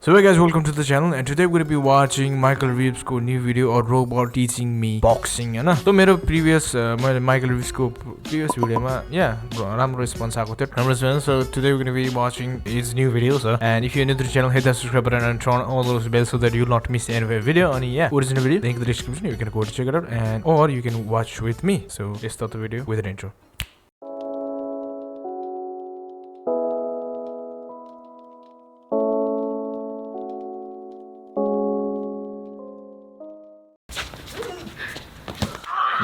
So hey guys, welcome to the channel and today we're going to be watching Michael Reeves को new video or robot teaching me boxing है ना. तो मेरो previous मैले Michael Reeves को previous video मा राम्रो response आएको थियो. राम्रो response. So today we're going to be watching his new videos and if you're new to the channel, hit that subscribe button and turn on all those bells so that you'll not miss any of the video. And yeah, original video link in the description. You can go to check it out and or you can watch with me. So let's start the video with an intro.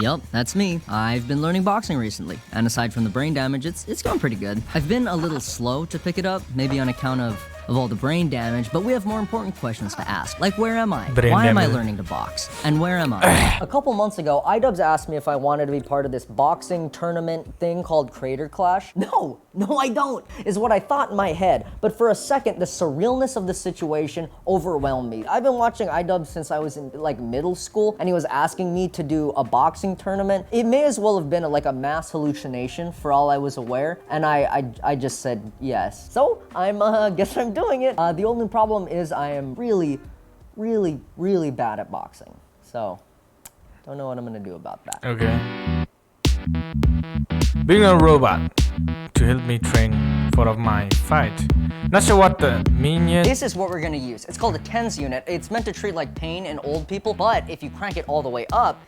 Yep, that's me. I've been learning boxing recently, and aside from the brain damage, it's going pretty good. I've been a little slow to pick it up, maybe on account of all the brain damage, but we have more important questions to ask, like where am I? Why am I learning to box? And where am I? A couple months ago, iDubbbz asked me if I wanted to be part of this boxing tournament thing called Creator Clash. No, I don't, is what I thought in my head. But for a second, the surrealness of the situation overwhelmed me. I've been watching iDubbbz since I was in like middle school, and he was asking me to do a boxing tournament. It may as well have been like a mass hallucination for all I was aware, and I just said yes. So guess I'm doing it. The only problem is I am really bad at boxing. So, don't know what I'm gonna do about that. Okay. Being a robot to help me train for my fight. Not sure what the mean yet. This is what we're gonna use. It's called a TENS unit. It's meant to treat like pain in old people, but if you crank it all the way up,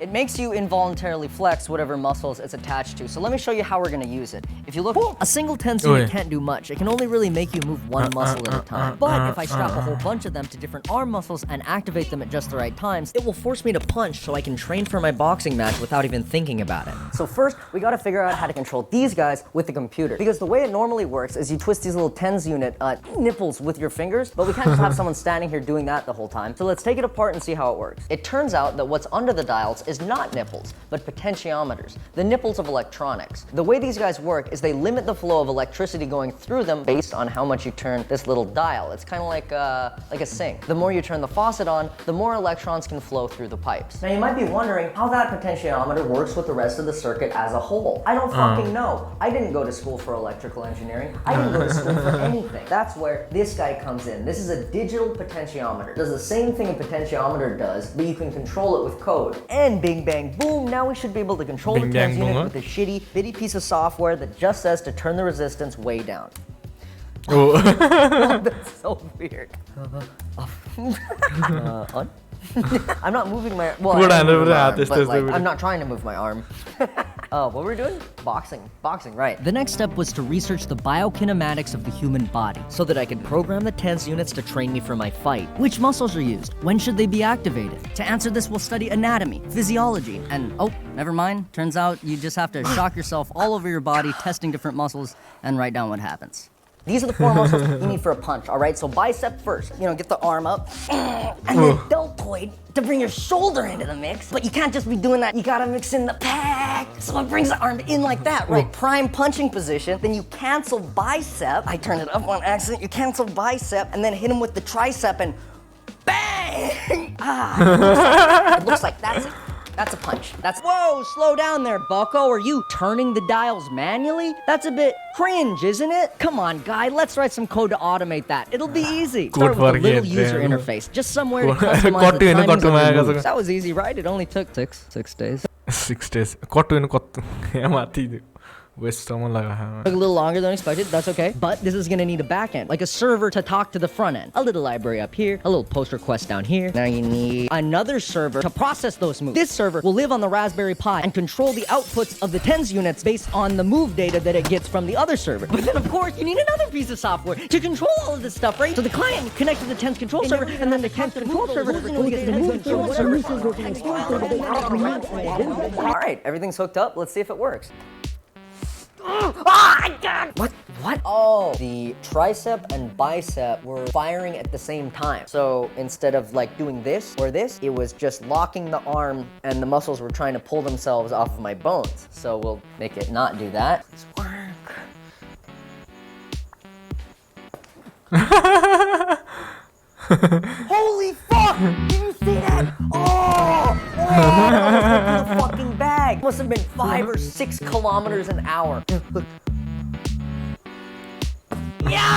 it makes you involuntarily flex whatever muscles it's attached to. So let me show you how we're gonna use it. If you look, a single TENS unit can't do much. It can only really make you move one muscle at a time. But if I strap a whole bunch of them to different arm muscles and activate them at just the right times, it will force me to punch so I can train for my boxing match without even thinking about it. So first, we gotta figure out how to control these guys with the computer. Because the way it normally works is you twist these little TENS unit nipples with your fingers, but we can't just have someone standing here doing that the whole time. So let's take it apart and see how it works. It turns out that what's under the dials is not nipples, but potentiometers, the nipples of electronics. The way these guys work is they limit the flow of electricity going through them based on how much you turn this little dial. It's kind of like a sink. The more you turn the faucet on, the more electrons can flow through the pipes. Now you might be wondering how that potentiometer works with the rest of the circuit as a whole. I don't fucking know. I didn't go to school for electrical engineering. I didn't go to school for anything. That's where this guy comes in. This is a digital potentiometer. It does the same thing a potentiometer does, but you can control it with code. And bing bang boom, now we should be able to control the TENS unit with a shitty bitty piece of software that just says to turn the resistance way down. Oh. That's so weird. On? I'm not moving my I'm not trying to move my arm. What were we doing? Boxing, right. The next step was to research the biokinematics of the human body so that I could program the TENS units to train me for my fight. Which muscles are used? When should they be activated? To answer this, we'll study anatomy, physiology, and oh, never mind. Turns out you just have to shock yourself all over your body, testing different muscles, and write down what happens. These are the four muscles you need for a punch, all right? So bicep first, get the arm up, and then deltoid to bring your shoulder into the mix. But you can't just be doing that, you gotta mix in the pec. So it brings the arm in like that, right? Prime punching position, then you cancel bicep. I turn it up on accident, you cancel bicep, and then hit him with the tricep and bang! It looks like that's it. That's a punch. Whoa, slow down there, bucko. Are you turning the dials manually? That's a bit cringe, isn't it? Come on, guy, let's write some code to automate that. It'll be easy. Start with a little user interface, just somewhere to customize the timings of the moves. That was easy, right? It only took six days. 6 days. Took a little longer than expected, that's okay. But this is gonna need a back end, like a server to talk to the front end. A little library up here, a little post request down here. Now you need another server to process those moves. This server will live on the Raspberry Pi and control the outputs of the TENS units based on the move data that it gets from the other server. But then of course, you need another piece of software to control all of this stuff, right? So the client connects to the TENS control server, and then the TENS control server gets the move control server. All right, everything's hooked up. Let's see if it works. What? Oh, the tricep and bicep were firing at the same time. So instead of like doing this or this, it was just locking the arm and the muscles were trying to pull themselves off of my bones. So we'll make it not do that. Let's work. Holy fuck! Did you see that? Oh! That was in the fucking bag. Must have been 5 or 6 kilometers an hour. Yeah!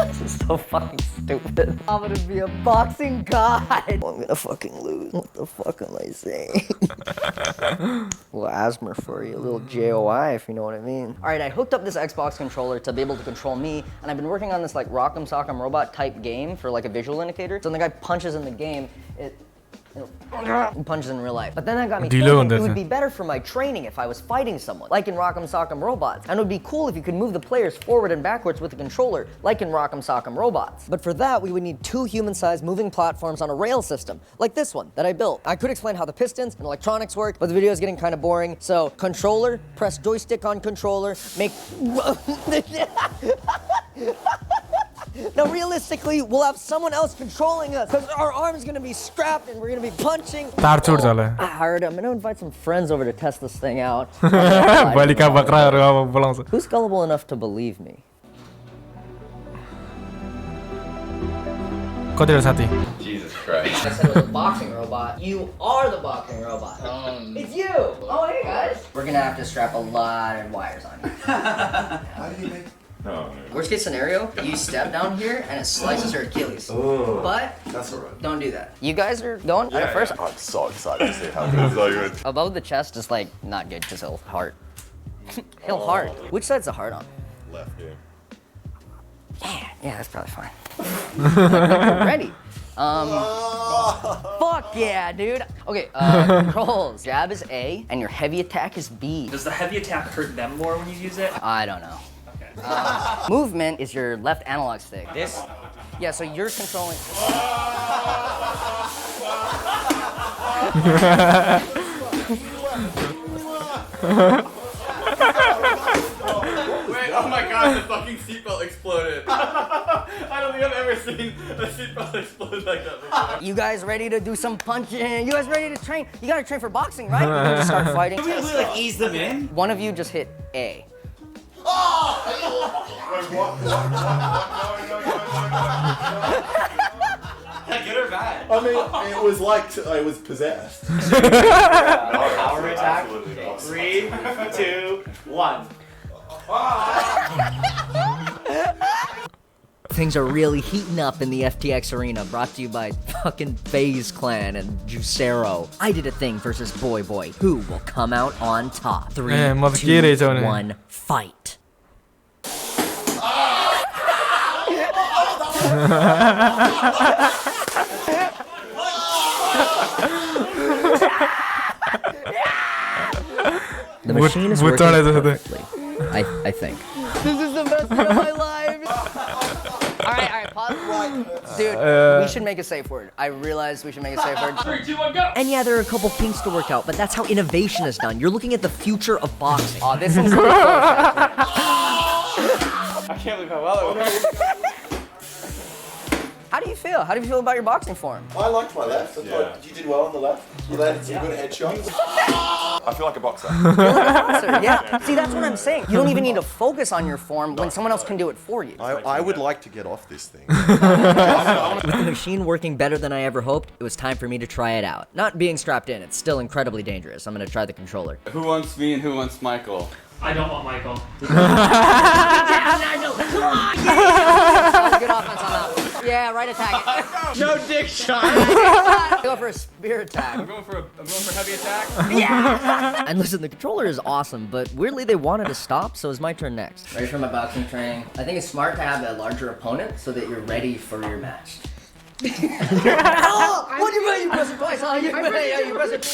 This is so fucking stupid. I'm gonna be a boxing god. I'm gonna fucking lose. What the fuck am I saying? A little asthma for you, a little JOI if you know what I mean. All right, I hooked up this Xbox controller to be able to control me, and I've been working on this like Rock'em Sock'em Robot type game for like a visual indicator. So when the guy punches in the game, it punches in real life. But then that got me thinking it would be better for my training if I was fighting someone, like in Rock'em Sock'em Robots. And it would be cool if you could move the players forward and backwards with the controller, like in Rock'em Sock'em Robots. But for that, we would need 2 human-sized moving platforms on a rail system, like this one that I built. I could explain how the pistons and electronics work, but the video is getting kind of boring. So controller, press joystick on controller, make... Now, realistically, we'll have someone else controlling us because our arm's gonna be strapped and we're gonna be punching. I'm gonna invite some friends over to test this thing out. Who's gullible enough to believe me? Jesus Christ. I said it was a boxing robot. You are the boxing robot. It's you. Oh, hey guys. We're gonna have to strap a lot of wires on you. How do you make? No. Worst case scenario, you step down here and it slices your Achilles. Oh, but that's alright. Don't do that. You guys are going at first. I'm so excited to see how good it's like. Above the chest is like not good because he'll heart. He'll heart. Which side's the heart on? Left, yeah. Yeah, that's probably fine. We're ready. Fuck yeah, dude. Okay, controls. Jab is A, and your heavy attack is B. Does the heavy attack hurt them more when you use it? I don't know. Okay. Movement is your left analog stick. This, yeah, so you're controlling. Wait, oh my god, the fucking seatbelt exploded. I don't think I've ever seen a seatbelt explode like that before. You guys ready to do some punching? You guys ready to train? You gotta train for boxing, right? You can just start fighting. Can we like ease them in? One of you just hit A. Good or bad? I mean, it was like I was possessed. Power attack. 3, 2, 1. Things are really heating up in the FTX arena, brought to you by fucking FaZe Clan and Juicero. I did a thing versus Boy Boy. Who will come out on top? 3, 2, 1, fight. The machine is working perfectly. I think. This is the best day of my life. All right, pause. Dude, we should make a safe word. I realized we should make a safe word. 3, 2, 1, go! And yeah, there are a couple kinks to work out, but that's how innovation is done. You're looking at the future of boxing. Oh, this is so close. I can't believe how well it went. How do you feel? How do you feel about your boxing form? I liked my left. I thought you did well on the left. You landed some good headshots. I feel like a boxer. Yeah. See, that's what I'm saying. You don't even need to focus on your form when someone else can do it for you. I would like to get off this thing. With the machine working better than I ever hoped, it was time for me to try it out. Not being strapped in, it's still incredibly dangerous. I'm gonna try the controller. Who wants me and who wants Michael? I don't want Michael. Good offense on that one. Yeah, right attack. No dick shot. Go for a spear attack. I'm going for heavy attack. Yeah. And listen, the controller is awesome, but weirdly they wanted to stop, so it's my turn next. Ready for my boxing training? I think it's smart to have a larger opponent so that you're ready for your match. Oh, what do you mean you press it twice? Oh, you press it.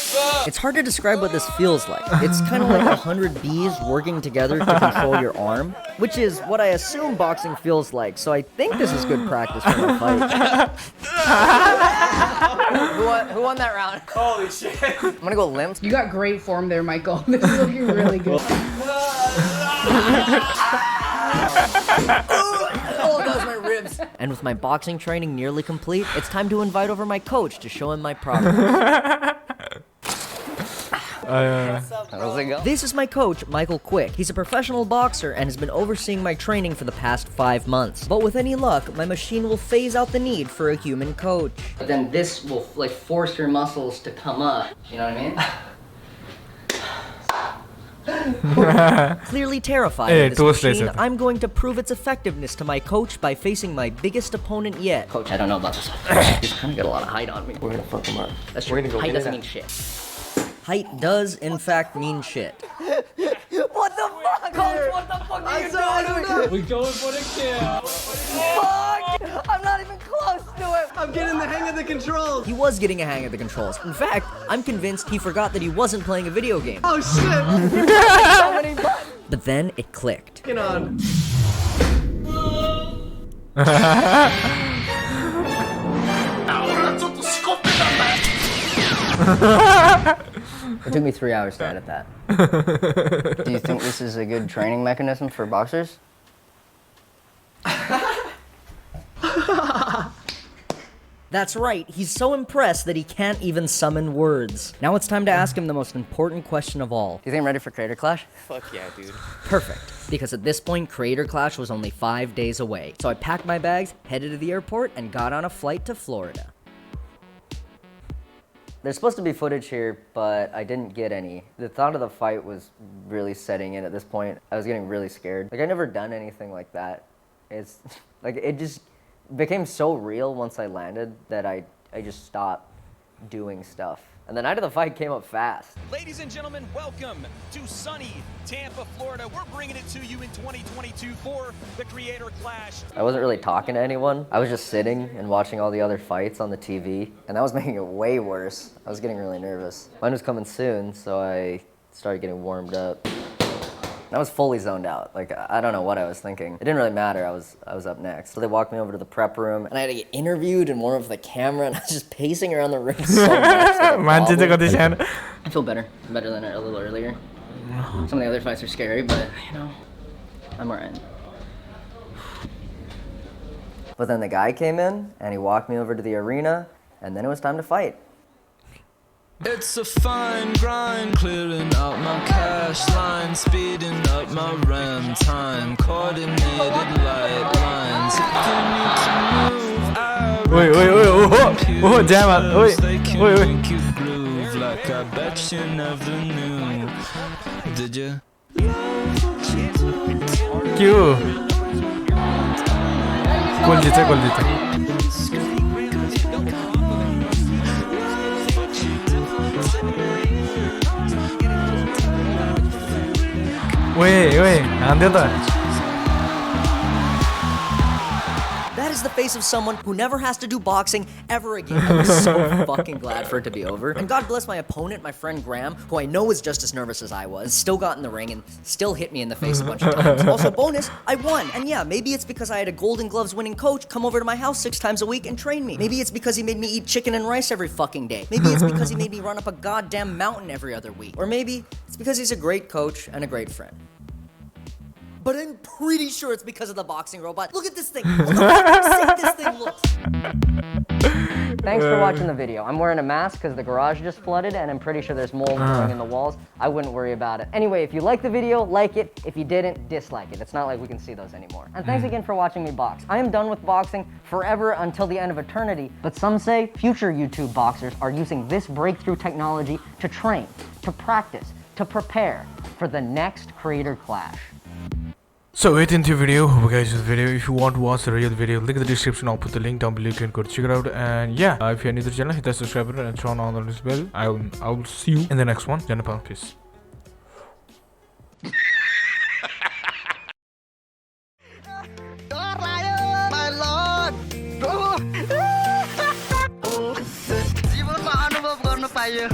It's hard to describe what this feels like. It's kind of like 100 bees working together to control your arm, which is what I assume boxing feels like, so I think this is good practice for my fight. Who won that round? Holy shit. I'm gonna go limp. You got great form there, Michael. This is looking really good. Oh, that was my ribs. And with my boxing training nearly complete, it's time to invite over my coach to show him my progress. How's it go? This is my coach, Michael Quick. He's a professional boxer and has been overseeing my training for the past 5 months. But with any luck, my machine will phase out the need for a human coach. But then this will like force your muscles to come up. You know what I mean? Clearly terrified Hey, of this toast machine, later. I'm going to prove its effectiveness to my coach by facing my biggest opponent yet. Coach, I don't know about this. He's kind of got a lot of height on me. We're gonna fuck him up. That's true. Height doesn't mean shit. Height does, in fact, mean shit. What the fuck, Coach? What the fuck are you doing? We're going for the kill. Fuck! I'm not even close to it. I'm getting the hang of the controls. He was getting a hang of the controls. In fact, I'm convinced he forgot that he wasn't playing a video game. Oh shit. So many buttons. But then it clicked. Get on. It took me 3 hours to edit that. Do you think this is a good training mechanism for boxers? That's right, he's so impressed that he can't even summon words. Now it's time to ask him the most important question of all. Do you think I'm ready for Creator Clash? Fuck yeah, dude. Perfect, because at this point, Creator Clash was only 5 days away. So I packed my bags, headed to the airport, and got on a flight to Florida. There's supposed to be footage here, but I didn't get any. The thought of the fight was really setting in at this point. I was getting really scared. Like, I'd never done anything like that. It's, like, it just became so real once I landed that I just stopped doing stuff. And the night of the fight came up fast. Ladies and gentlemen, welcome to sunny Tampa, Florida. We're bringing it to you in 2022 for the Creator Clash. I wasn't really talking to anyone. I was just sitting and watching all the other fights on the TV, and that was making it way worse. I was getting really nervous. Mine was coming soon, so I started getting warmed up. I was fully zoned out. Like, I don't know what I was thinking. It didn't really matter. I was up next. So they walked me over to the prep room, and I had to get interviewed and warm up the camera, and I was just pacing around the room so much. I feel better. Better than a little earlier. Some of the other fights are scary, but, you know, I'm alright. But then the guy came in, and he walked me over to the arena, and then it was time to fight. It's a fine grind, clearing out my cash line, speeding up my RAM time, coordinated light lines. If you need to move, you groove like I bet you never knew. Did you? Cute. Goal जीते. Wait, आंधे तो. That is the face of someone who never has to do boxing ever again. I was so fucking glad for it to be over. And God bless my opponent, my friend Graham, who I know was just as nervous as I was, still got in the ring and still hit me in the face a bunch of times. Also, bonus, I won. And yeah, maybe it's because I had a Golden Gloves winning coach come over to my house 6 times a week and train me. Maybe it's because he made me eat chicken and rice every fucking day. Maybe it's because he made me run up a goddamn mountain every other week. Or maybe it's because he's a great coach and a great friend. But I'm pretty sure it's because of the boxing robot. Look at this thing. Look how sick this thing looks. Thanks for watching the video. I'm wearing a mask because the garage just flooded, and I'm pretty sure there's mold growing in the walls. I wouldn't worry about it. Anyway, if you liked the video, like it. If you didn't, dislike it. It's not like we can see those anymore. And thanks again for watching me box. I am done with boxing forever until the end of eternity, but some say future YouTube boxers are using this breakthrough technology to train, to practice, to prepare for the next Creator Clash. So wait into the video. Hope you guys enjoyed the video. If you want to watch the real video, link in the description. I'll put the link down below. You can go check it out. And yeah, if you're new to the channel, hit that subscribe button and turn on the notification bell. I will see you in the next one. Janapal, peace. My lord, जीवनमा अनुभव गर्न पाइयो